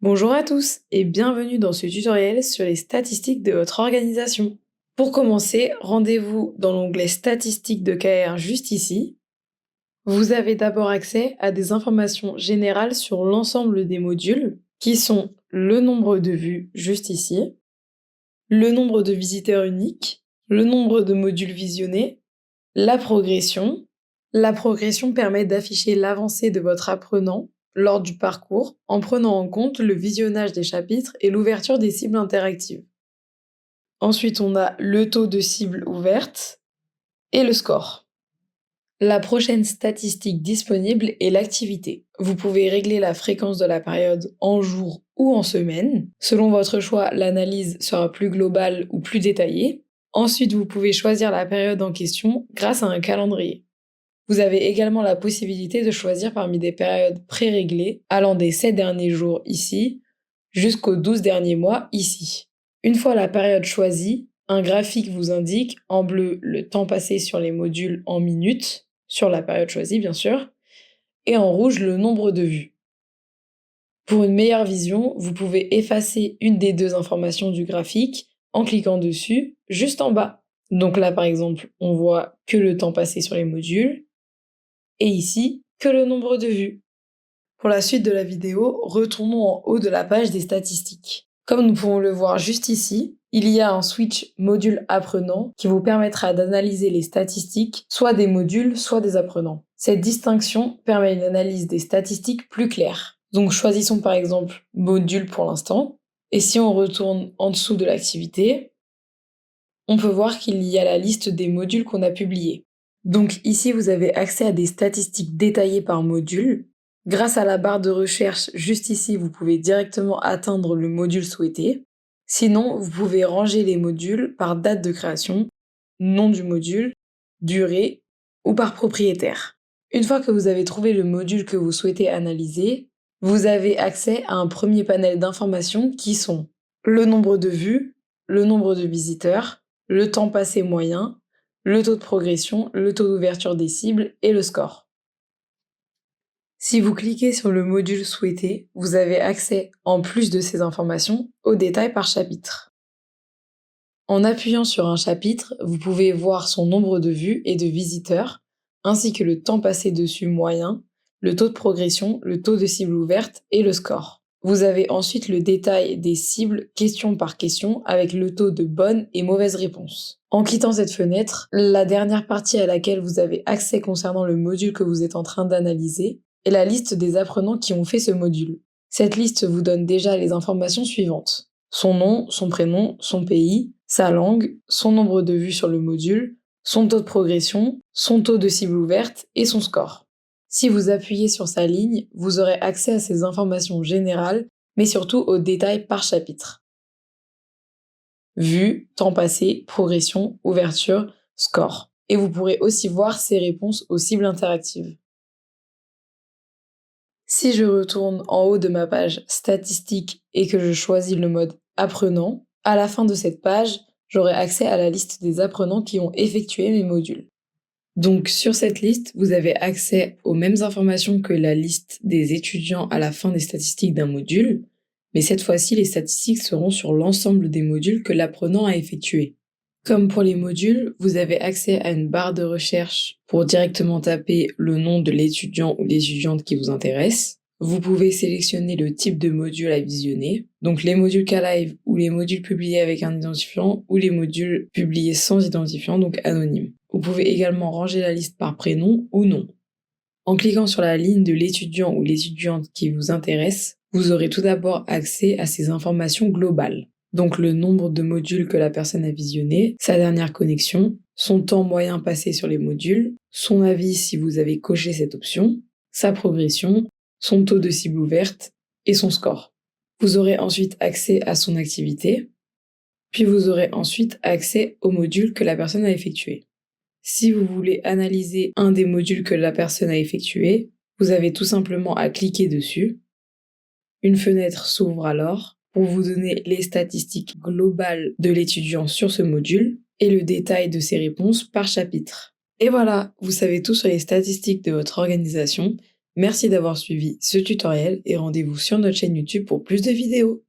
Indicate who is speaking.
Speaker 1: Bonjour à tous et bienvenue dans ce tutoriel sur les statistiques de votre organisation. Pour commencer, rendez-vous dans l'onglet Statistiques de KR juste ici. Vous avez d'abord accès à des informations générales sur l'ensemble des modules, qui sont le nombre de vues juste ici, le nombre de visiteurs uniques, le nombre de modules visionnés, la progression. La progression permet d'afficher l'avancée de votre apprenant lors du parcours en prenant en compte le visionnage des chapitres et l'ouverture des cibles interactives. Ensuite, on a le taux de cibles ouvertes et le score. La prochaine statistique disponible est l'activité. Vous pouvez régler la fréquence de la période en jours ou en semaines. Selon votre choix, l'analyse sera plus globale ou plus détaillée. Ensuite, vous pouvez choisir la période en question grâce à un calendrier. Vous avez également la possibilité de choisir parmi des périodes pré-réglées, allant des 7 derniers jours ici, jusqu'aux 12 derniers mois ici. Une fois la période choisie, un graphique vous indique en bleu le temps passé sur les modules en minutes, sur la période choisie bien sûr, et en rouge le nombre de vues. Pour une meilleure vision, vous pouvez effacer une des deux informations du graphique en cliquant dessus, juste en bas. Donc là par exemple, on voit que le temps passé sur les modules, et ici, que le nombre de vues. Pour la suite de la vidéo, retournons en haut de la page des statistiques. Comme nous pouvons le voir juste ici, il y a un switch module apprenant qui vous permettra d'analyser les statistiques, soit des modules, soit des apprenants. Cette distinction permet une analyse des statistiques plus claire. Donc choisissons par exemple module pour l'instant, et si on retourne en dessous de l'activité, on peut voir qu'il y a la liste des modules qu'on a publiés. Donc ici, vous avez accès à des statistiques détaillées par module. Grâce à la barre de recherche juste ici, vous pouvez directement atteindre le module souhaité. Sinon, vous pouvez ranger les modules par date de création, nom du module, durée ou par propriétaire. Une fois que vous avez trouvé le module que vous souhaitez analyser, vous avez accès à un premier panel d'informations qui sont le nombre de vues, le nombre de visiteurs, le temps passé moyen, le taux de progression, le taux d'ouverture des cibles et le score. Si vous cliquez sur le module souhaité, vous avez accès, en plus de ces informations, aux détails par chapitre. En appuyant sur un chapitre, vous pouvez voir son nombre de vues et de visiteurs, ainsi que le temps passé dessus moyen, le taux de progression, le taux de cible ouverte et le score. Vous avez ensuite le détail des cibles question par question avec le taux de bonnes et mauvaises réponses. En quittant cette fenêtre, la dernière partie à laquelle vous avez accès concernant le module que vous êtes en train d'analyser est la liste des apprenants qui ont fait ce module. Cette liste vous donne déjà les informations suivantes. Son nom, son prénom, son pays, sa langue, son nombre de vues sur le module, son taux de progression, son taux de cible ouverte et son score. Si vous appuyez sur sa ligne, vous aurez accès à ces informations générales, mais surtout aux détails par chapitre. Vue, temps passé, progression, ouverture, score. Et vous pourrez aussi voir ses réponses aux cibles interactives. Si je retourne en haut de ma page statistique et que je choisis le mode apprenant, à la fin de cette page, j'aurai accès à la liste des apprenants qui ont effectué mes modules. Donc sur cette liste, vous avez accès aux mêmes informations que la liste des étudiants à la fin des statistiques d'un module, mais cette fois-ci, les statistiques seront sur l'ensemble des modules que l'apprenant a effectués. Comme pour les modules, vous avez accès à une barre de recherche pour directement taper le nom de l'étudiant ou l'étudiante qui vous intéresse. Vous pouvez sélectionner le type de module à visionner, donc les modules K-Live ou les modules publiés avec un identifiant ou les modules publiés sans identifiant, donc anonymes. Vous pouvez également ranger la liste par prénom ou nom. En cliquant sur la ligne de l'étudiant ou l'étudiante qui vous intéresse, vous aurez tout d'abord accès à ces informations globales. Donc le nombre de modules que la personne a visionné, sa dernière connexion, son temps moyen passé sur les modules, son avis si vous avez coché cette option, sa progression, son taux de cible ouverte et son score. Vous aurez ensuite accès à son activité, puis vous aurez ensuite accès aux modules que la personne a effectués. Si vous voulez analyser un des modules que la personne a effectué, vous avez tout simplement à cliquer dessus. Une fenêtre s'ouvre alors pour vous donner les statistiques globales de l'étudiant sur ce module et le détail de ses réponses par chapitre. Et voilà, vous savez tout sur les statistiques de votre organisation. Merci d'avoir suivi ce tutoriel et rendez-vous sur notre chaîne YouTube pour plus de vidéos.